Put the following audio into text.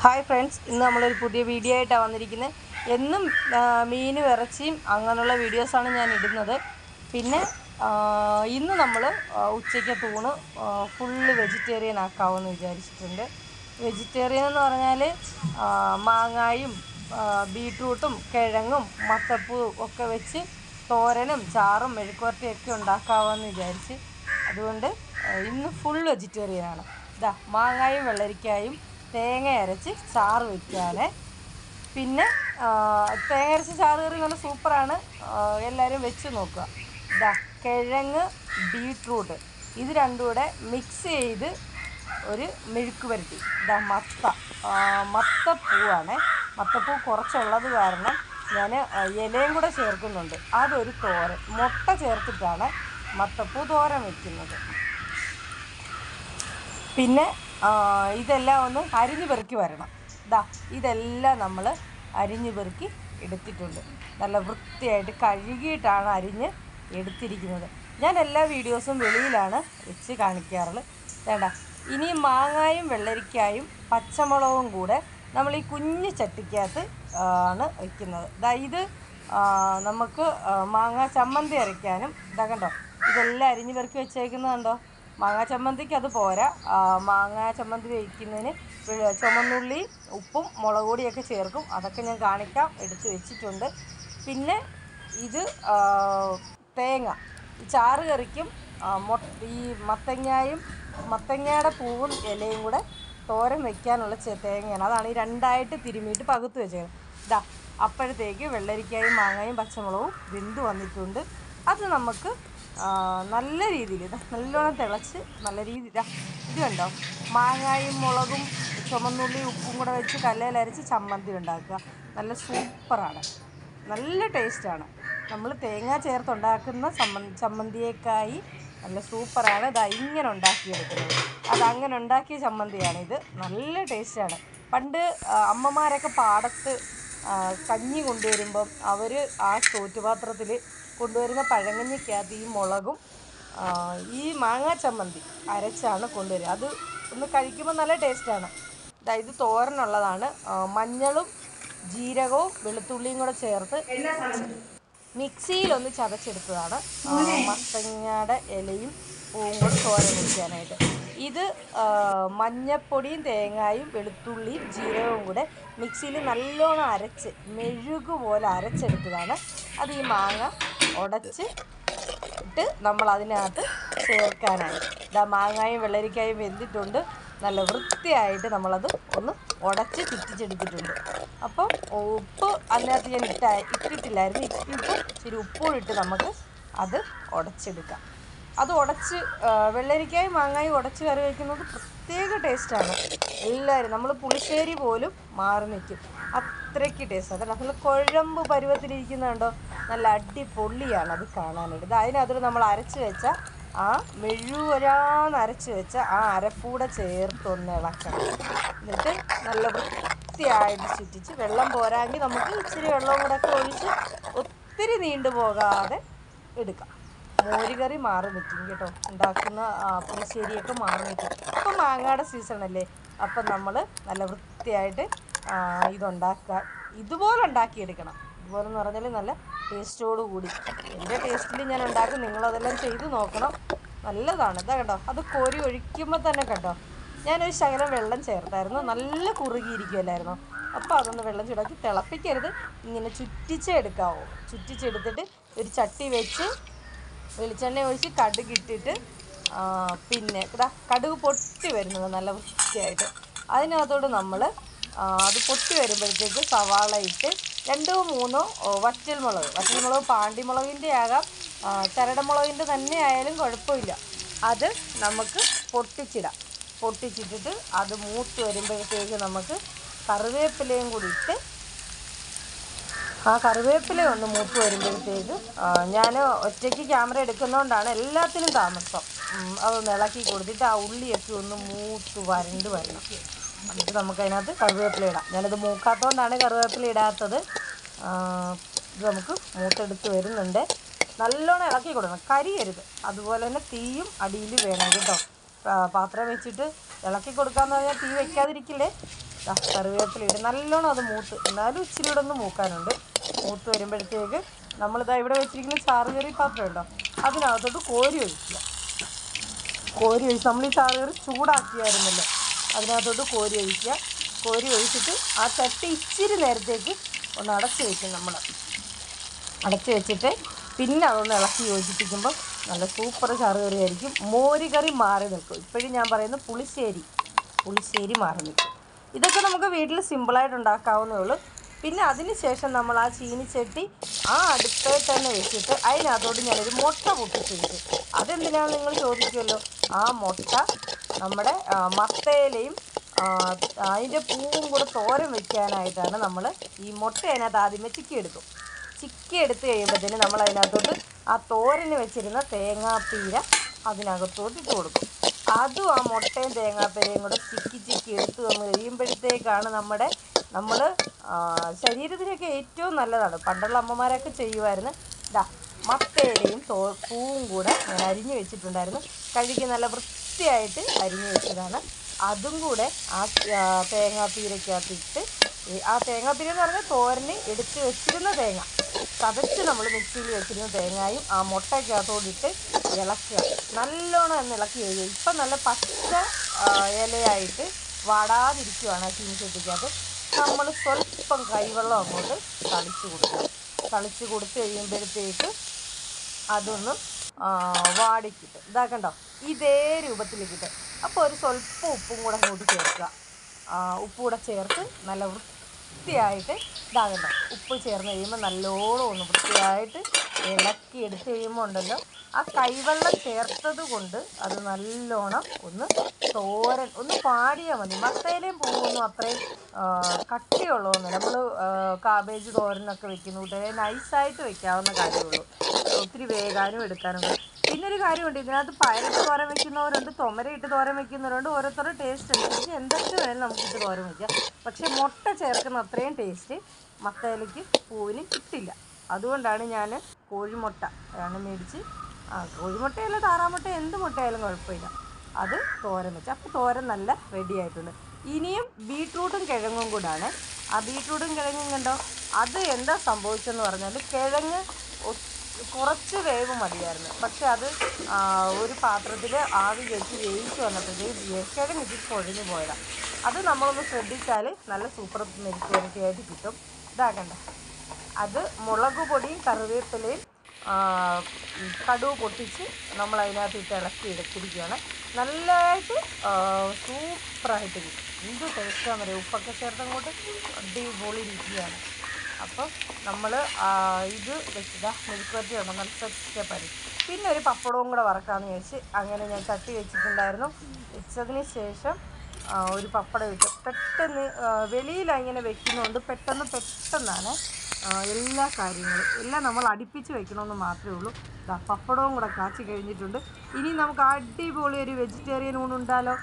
Hi friends, ഇന്ന് നമ്മളൊരു പുതിയ വീഡിയോ ആയിട്ടാണ് വന്നിരിക്കുന്നത്. എന്നും മീനും ഇറച്ചിയും അങ്ങനെയുള്ള വീഡിയോസാണ് ഞാൻ ഇടുന്നത്. പിന്നെ ഇന്ന് നമ്മൾ ഉച്ചയ്ക്ക് തൂണ് ഫുള്ള് വെജിറ്റേറിയൻ ആക്കാമെന്ന് വിചാരിച്ചിട്ടുണ്ട്. വെജിറ്റേറിയൻ എന്ന് പറഞ്ഞാൽ മാങ്ങായും ബീട്രൂട്ടും കിഴങ്ങും മത്തപ്പൂവും ഒക്കെ വെച്ച് തോരനും ചാറും മെഴുക്കുവരട്ടിയൊക്കെ ഉണ്ടാക്കാമെന്ന് വിചാരിച്ച്. അതുകൊണ്ട് ഇന്ന് ഫുൾ വെജിറ്റേറിയനാണ്. ഇതാ മാങ്ങായും വെള്ളരിക്കായും തേങ്ങ അരച്ച് ചാറ് വയ്ക്കാനേ. പിന്നെ തേങ്ങ അരച്ച് ചാറ് കറി നല്ല സൂപ്പറാണ്, എല്ലാവരും വെച്ച് നോക്കുക. ഇതാ കിഴങ്ങ് ബീട്രൂട്ട് ഇത് രണ്ടും കൂടെ മിക്സ് ചെയ്ത് ഒരു മെഴുക്ക് പുരട്ടി. ഇതാ മത്തപ്പൂവാണേ. മത്തപ്പൂ കുറച്ചുള്ളത് കാരണം ഞാൻ ഇലയും കൂടെ ചേർക്കുന്നുണ്ട്. അതൊരു തോരൻ, മുട്ട ചേർത്തിട്ടാണ് മത്തപ്പൂ തോരൻ വയ്ക്കുന്നത്. പിന്നെ ഇതെല്ലാം ഒന്ന് അരിഞ്ഞു പെറുക്കി വരണം. ഇതെല്ലാം നമ്മൾ അരിഞ്ഞു പെറുക്കി എടുത്തിട്ടുണ്ട്. നല്ല വൃത്തിയായിട്ട് കഴുകിയിട്ടാണ് അരിഞ്ഞ് എടുത്തിരിക്കുന്നത്. ഞാൻ എല്ലാ വീഡിയോസും വെളിയിലാണ് വെച്ച് കാണിക്കാറുള്ളത്. വേണ്ട, ഇനി മാങ്ങായും വെള്ളരിക്കായും പച്ചമുളകും കൂടെ നമ്മൾ ഈ കുഞ്ഞ് ചട്ടിക്കകത്ത് ആണ് വയ്ക്കുന്നത്. ഇത് നമുക്ക് മാങ്ങാ ചമ്മന്തി അരയ്ക്കാനും. കണ്ടോ, ഇതെല്ലാം അരിഞ്ഞു പെറുക്കി വെച്ചേക്കുന്നതുണ്ടോ. മാങ്ങാ ചമ്മന്തിക്ക് അത് പോരാ. മാങ്ങാ ചമ്മന്തി വയ്ക്കുന്നതിന് ചുമന്നുള്ളി ഉപ്പും മുളക് പൊടിയൊക്കെ ചേർക്കും. അതൊക്കെ ഞാൻ കാണിക്കാം, എടുത്ത് വെച്ചിട്ടുണ്ട്. പിന്നെ ഇത് തേങ്ങ ചാറ് കറിക്കും ഈ മത്തങ്ങയുടെ പൂവും ഇലയും കൂടെ തോരൻ വയ്ക്കാനുള്ള തേങ്ങയാണ്. അതാണ് ഈ രണ്ടായിട്ട് തിരുമിയിട്ട് പകുത്ത് വെച്ചത്. അപ്പോഴത്തേക്ക് വെള്ളരിക്കായും മാങ്ങായും പച്ചമുളകും വെന്ത് വന്നിട്ടുണ്ട്. അത് നമുക്ക് നല്ല രീതിയിൽ നല്ലോണം തിളച്ച് നല്ല രീതിയിൽ ഇത് കണ്ടോ, മാങ്ങായും മുളകും ചുമന്നുള്ളി ഉപ്പും കൂടെ വെച്ച് കല്ലേലരച്ച് ചമ്മന്തി ഉണ്ടാക്കുക. നല്ല സൂപ്പറാണ്, നല്ല ടേസ്റ്റാണ്. നമ്മൾ തേങ്ങ ചേർത്തുണ്ടാക്കുന്ന ചമ്മന്തിയേക്കായി നല്ല സൂപ്പറാണ്. ഇങ്ങനെ ഉണ്ടാക്കിയെടുക്കുന്നത്. അതങ്ങനെ ഉണ്ടാക്കിയ ചമ്മന്തിയാണിത്. നല്ല ടേസ്റ്റാണ്. പണ്ട് അമ്മമാരൊക്കെ പാടത്ത് കഞ്ഞി കൊണ്ടുവരുമ്പം അവർ ആ ചോറ്റുപാത്രത്തിൽ കൊണ്ടുവരുന്ന പഴങ്കഞ്ഞിക്കകത്ത് ഈ മുളകും ഈ മാങ്ങാ ചമ്മന്തി അരച്ചാണ് കൊണ്ടുവരിക. അത് ഒന്ന് കഴിക്കുമ്പോൾ നല്ല ടേസ്റ്റാണ്. ഇത് തോരനുള്ളതാണ്. മഞ്ഞളും ജീരകവും വെളുത്തുള്ളിയും കൂടെ ചേർത്ത് മിക്സിയിലൊന്ന് ചതച്ചെടുത്തതാണ് മത്തങ്ങയുടെ ഇലയും പൂവും കൂടെ തോരൻ വയ്ക്കാനായിട്ട്. ഇത് മഞ്ഞപ്പൊടിയും തേങ്ങായും വെളുത്തുള്ളിയും ജീരകവും കൂടെ മിക്സിയിൽ നല്ലോണം അരച്ച് മെഴുകുപോലെ അരച്ചെടുത്തതാണ്. അത് ഈ മാങ്ങ ഉടച്ച് ഇട്ട് നമ്മൾ അതിനകത്ത് ചേർക്കാനായിട്ട്. മാങ്ങായും വെള്ളരിക്കായും വെന്തിട്ടുണ്ട്. നല്ല വൃത്തിയായിട്ട് നമ്മളത് ഒന്ന് ഉടച്ച് ചുറ്റിച്ചെടുത്തിട്ടുണ്ട്. അപ്പം ഉപ്പ് അതിനകത്ത് ഞാൻ ഇട്ടിട്ടില്ലായിരുന്നു. ഇപ്പം ഇച്ചിരി ഉപ്പും ഇട്ട് നമുക്ക് അത് ഉടച്ചെടുക്കാം. അത് ഉടച്ച് വെള്ളരിക്കായും മാങ്ങായും ഉടച്ച് കറി വയ്ക്കുന്നത് പ്രത്യേക ടേസ്റ്റാണ്. എല്ലാവരും നമ്മൾ പുളിശ്ശേരി പോലും മാറി നിൽക്കും, അത്രയ്ക്ക് ടേസ്റ്റാണ്. നല്ല കുഴമ്പ് പരുവത്തിലിരിക്കുന്നുണ്ടോ, നല്ല അടിപൊളിയാണ് അത് കാണാനായിട്ട്. അതിനകത്ത് നമ്മൾ അരച്ച് വെച്ച ആ മെഴുവരാന്ന് അരച്ച് വെച്ച ആ അരപ്പൂടെ ചേർത്തൊന്ന് ഇളക്കണം. എന്നിട്ട് നല്ല വൃത്തിയായിട്ട് ചുറ്റിച്ച് വെള്ളം പോരാമെങ്കിൽ നമുക്ക് ഇച്ചിരി വെള്ളവും കൂടെ ഒക്കെ ഒഴിച്ച് ഒത്തിരി നീണ്ടു പോകാതെ എടുക്കാം. മോരുകറി മാറി നിൽക്കും കേട്ടോ, ഉണ്ടാക്കുന്ന പുളിശ്ശേരിയൊക്കെ മാറി നിൽക്കും. ഇപ്പം മാങ്ങയുടെ സീസണല്ലേ, അപ്പം നമ്മൾ നല്ല വൃത്തിയായിട്ട് ഇതുപോലെ ഉണ്ടാക്കിയെടുക്കണം. ഇതുപോലെ എന്ന് പറഞ്ഞാൽ നല്ല ടേസ്റ്റോടു കൂടി. എൻ്റെ ടേസ്റ്റിൽ ഞാൻ ഉണ്ടാക്കും, നിങ്ങളതെല്ലാം ചെയ്ത് നോക്കണം. നല്ലതാണ്. കേട്ടോ, അത് കോരി ഒഴിക്കുമ്പോൾ തന്നെ കേട്ടോ, ഞാനൊരു ശകലം വെള്ളം ചേർത്തായിരുന്നു. നല്ല കുറുകിയിരിക്കുമല്ലായിരുന്നു. അപ്പോൾ അതൊന്ന് വെള്ളം ചൂടാക്കി തിളപ്പിക്കരുത്, ഇങ്ങനെ ചുറ്റിച്ചെടുക്കാവോ. ചുറ്റിച്ചെടുത്തിട്ട് ഒരു ചട്ടി വെച്ച് വെളിച്ചെണ്ണ ഒഴിച്ച് കടുകിട്ടിട്ട് പിന്നെ കടുക് പൊട്ടി വരുന്നത് നല്ല വൃത്തിയായിട്ട് അതിനകത്തോട് നമ്മൾ അത് പൊട്ടി വരുമ്പോഴത്തേക്ക് സവാള ഇട്ട് 2-3 വറ്റൽമുളക് പാണ്ടിമുളകിൻ്റെ ആകാം, ചരടമുളകിൻ്റെ തന്നെ ആയാലും കുഴപ്പമില്ല. അത് നമുക്ക് പൊട്ടിച്ചിട്ടിട്ട് അത് മൂത്ത് വരുമ്പോഴത്തേക്ക് നമുക്ക് കറിവേപ്പിലയും കൂടി ഇട്ട് ആ കറിവേപ്പില ഒന്ന് മൂത്ത് വരുമ്പോഴത്തേക്ക് ഞാൻ ഒറ്റയ്ക്ക് ക്യാമറ എടുക്കുന്നതുകൊണ്ടാണ് എല്ലാത്തിനും താമസം. അതൊന്ന് ഇളക്കി കൊടുത്തിട്ട് ആ ഉള്ളിയൊക്കെ ഒന്ന് മൂത്ത് വരണ്ട് വരണം. എന്നിട്ട് നമുക്കതിനകത്ത് കറിവേപ്പില ഇടാം. ഞാനത് മൂക്കാത്തതുകൊണ്ടാണ് കറിവേപ്പില ഇടാത്തത്. ഇത് നമുക്ക് മൂത്തെടുത്ത് വരുന്നുണ്ട്. നല്ലോണം ഇളക്കി കൊടുക്കണം, കരിയരുത്. അതുപോലെ തന്നെ തീയും അടിയിൽ വേണം കേട്ടോ. പാത്രം വെച്ചിട്ട് ഇളക്കി കൊടുക്കാമെന്ന് പറഞ്ഞാൽ തീ വയ്ക്കാതിരിക്കില്ലേ. കറിവേപ്പില ഇട്ട് നല്ലോണം അത് മൂത്ത്, എന്നാലും ഇച്ചിരി കൂടെ ഒന്ന് മൂക്കാനുണ്ട്. മൂത്ത് വരുമ്പോഴത്തേക്ക് നമ്മളിതാ ഇവിടെ വെച്ചിരിക്കുന്ന ചാറുകറി പാത്രം ഉണ്ടോ, അതിനകത്തോട്ട് കോരി ഒഴിക്കുക. കോരി ഒഴിച്ച് നമ്മൾ ഈ ചാറുകറി ചൂടാക്കിയായിരുന്നല്ലോ, അതിനകത്തോട്ട് കോരി ഒഴിക്കുക. കോരി ഒഴിച്ചിട്ട് ആ ചട്ടി ഇച്ചിരി നേരത്തേക്ക് ഒന്ന് അടച്ച് വയ്ക്കും. നമ്മൾ അടച്ച് വെച്ചിട്ട് പിന്നെ അതൊന്ന് ഇളക്കി യോജിപ്പിക്കുമ്പോൾ നല്ല സൂപ്പർ ചാറുകറി ആയിരിക്കും. മോര് കറി മാറി നിൽക്കും. ഇപ്പോഴും ഞാൻ പറയുന്നത് പുളിശ്ശേരി മാറി നിൽക്കും. ഇതൊക്കെ നമുക്ക് വീട്ടിൽ സിമ്പിളായിട്ട് ഉണ്ടാക്കാവുന്നേ ഉള്ളൂ. പിന്നെ അതിന് ശേഷം നമ്മൾ ആ ചീനിച്ചട്ടി ആ അടുപ്പേ തന്നെ വെച്ചിട്ട് അതിനകത്തോട്ട് ഞാനൊരു മുട്ട പൊട്ടിച്ച് വെച്ചു. അതെന്തിനാണെന്ന് നിങ്ങൾ ചോദിക്കുമല്ലോ. ആ മുട്ട നമ്മുടെ മത്തയിലയും അതിൻ്റെ പൂവും കൂടെ തോരൻ വയ്ക്കാനായിട്ടാണ് നമ്മൾ ഈ മുട്ട അതിനകത്ത് ആദ്യമേ ചിക്കി എടുത്ത് കഴിയുമ്പോഴത്തേന് നമ്മൾ അതിനകത്തോട്ട് ആ തോരന് വെച്ചിരുന്ന തേങ്ങാപ്പീര അതിനകത്തോട്ട് ഇട്ട് കൊടുക്കും. അതും ആ മുട്ടയും തേങ്ങാപ്പീരയും കൂടെ ചിക്കി എടുത്ത് വന്ന് കഴിയുമ്പോഴത്തേക്കാണ് നമ്മൾ ശരീരത്തിനൊക്കെ ഏറ്റവും നല്ലതാണ്. പണ്ടുള്ള അമ്മമാരൊക്കെ ചെയ്യുമായിരുന്നു. മത്തയിലയും പൂവും കൂടെ ഞാൻ അരിഞ്ഞു വെച്ചിട്ടുണ്ടായിരുന്നു. കഴുകി നല്ല വൃത്തിയായിട്ട് അരിഞ്ഞു വെച്ചതാണ്. അതും കൂടെ ആ തേങ്ങാപ്പീരയ്ക്കകത്തിട്ട്, ആ തേങ്ങാപ്പീര എന്ന് പറഞ്ഞാൽ തോരന് എടുത്ത് വെച്ചിരുന്ന തേങ്ങ ചതച്ച് നമ്മൾ മിക്സിയിൽ വെച്ചിരുന്ന തേങ്ങയും ആ മുട്ടയ്ക്കകത്തോടിട്ട് ഇളക്കുക. നല്ലോണം എന്ന് ഇളക്കി കഴിയുക. ഇപ്പം നല്ല പച്ച ഇലയായിട്ട് വാടാതിരിക്കുകയാണ് ആ ചീനിച്ചട്ടിക്കകത്ത്. നമ്മൾ സ്വല്പം കൈവെള്ളം അങ്ങോട്ട് തളിച്ച് കൊടുത്ത് കഴിയുമ്പോഴത്തേക്ക് അതൊന്നും വാടിക്കിട്ടും. ഇതാക്കണ്ടോ, ഇതേ രൂപത്തിലേക്കിട്ട്. അപ്പോൾ ഒരു സ്വല്പം ഉപ്പും കൂടെ അങ്ങോട്ട് ചേർക്കുക. ഉപ്പ് കൂടെ ചേർത്ത് നല്ല വൃത്തിയായിട്ട് ഇതാകണ്ട. ഉപ്പ് ചേർന്ന് കഴിയുമ്പോൾ നല്ലോണം ഒന്ന് വൃത്തിയായിട്ട് ഇളക്കി എടുത്ത് കഴിയുമ്പോൾ ഉണ്ടല്ലോ, ആ കൈവെള്ളം ചേർത്തത് കൊണ്ട് അത് നല്ലോണം ഒന്ന് പാടിയാൽ മതി. മത്തയിലയും പൂവൊന്നും അത്രയും കട്ടിയുള്ളതൊന്നുമില്ല. നമ്മൾ കാബേജ് തോരനൊക്കെ വെക്കുന്ന കൂട്ടരെ നൈസായിട്ട് വെക്കാവുന്ന കാര്യമുള്ളൂ. ഒത്തിരി വേകാനും എടുക്കാനും. പിന്നൊരു കാര്യമുണ്ട്, ഇതിനകത്ത് പയറിട്ട് തോരൻ വയ്ക്കുന്നവരുണ്ട്, തുമരയിട്ട് തോരൻ വയ്ക്കുന്നവരുണ്ട്. ഓരോരുത്തരുടെ ടേസ്റ്റ് അനുസരിച്ച് എന്തൊക്കെ വേണമെങ്കിലും നമുക്കിട്ട് തോരൻ വയ്ക്കാം. പക്ഷേ മുട്ട ചേർക്കുന്ന അത്രയും ടേസ്റ്റ് മത്തയിലയ്ക്ക് പൂവിന് കിട്ടില്ല. അതുകൊണ്ടാണ് ഞാൻ കോഴിമുട്ട മേടിച്ച്, കോഴിമുട്ടയല്ല താറാമുട്ട എന്ത് മുട്ടയായാലും കുഴപ്പമില്ല, അത് തോരൻ വെച്ച്. അപ്പോൾ തോരൻ നല്ല റെഡി ആയിട്ടുണ്ട്. ഇനിയും ബീട്രൂട്ടും കിഴങ്ങും കൂടാണ്. ആ ബീട്രൂട്ടും കിഴങ്ങും കണ്ടോ, അത് എന്താ സംഭവിച്ചെന്ന് പറഞ്ഞാൽ കിഴങ്ങ് കുറച്ച് വേവ് മതിയായിരുന്നു. പക്ഷെ അത് ഒരു പാത്രത്തിൽ ആവി കയറ്റി വേവിച്ച് വന്നപ്പോഴത്തേക്ക് കിഴങ്ങ് ഇച്ചിരി കുഴഞ്ഞു പോയതാണ്. അത് നമ്മളൊന്ന് ശ്രദ്ധിച്ചാൽ നല്ല സൂപ്പർ മെഴുക്കുവരട്ടിയായിട്ട് കിട്ടും. ഇതാക്കണ്ട, അത് മുളക് പൊടിയും കറിവേപ്പിലയും കടുക് പൊട്ടിച്ച് നമ്മൾ അതിനകത്തിട്ട് ഇളക്കി എടുത്തിരിക്കുകയാണ്. നല്ലതായിട്ട് സൂപ്പറായിട്ട് കിട്ടും. എന്ത് ടേസ്റ്റാണെന്ന് പറയുക. ഉപ്പൊക്കെ ചേർത്തങ്ങോട്ട് അടിപൊളി രുചിയാണ്. അപ്പം നമ്മൾ ഇത് വെച്ചതാ മെഴുക്കുവരട്ടി ഉണ്ടോ നല്ല സെറ്റപ്പായി. പിന്നെ ഒരു പപ്പടവും കൂടെ വറക്കാമെന്ന് വിചാരിച്ച് അങ്ങനെ ഞാൻ ചട്ടി വെച്ചിട്ടുണ്ടായിരുന്നു. വെച്ചതിന് ശേഷം ഒരു പപ്പടം ഇട്ട് പെട്ടെന്ന് വെളിയിലങ്ങനെ വെക്കുന്നതുകൊണ്ട് പെട്ടെന്നാണ് എല്ലാ കാര്യങ്ങളും എല്ലാം നമ്മൾ അടുപ്പിച്ച് വെക്കണമെന്ന് മാത്രമേ ഉള്ളൂ. പപ്പടവും കൂടെ കാച്ചി കഴിഞ്ഞിട്ടുണ്ട്. ഇനി നമുക്ക് അടിപൊളി ഒരു വെജിറ്റേറിയൻ ഊണുണ്ടാലോ.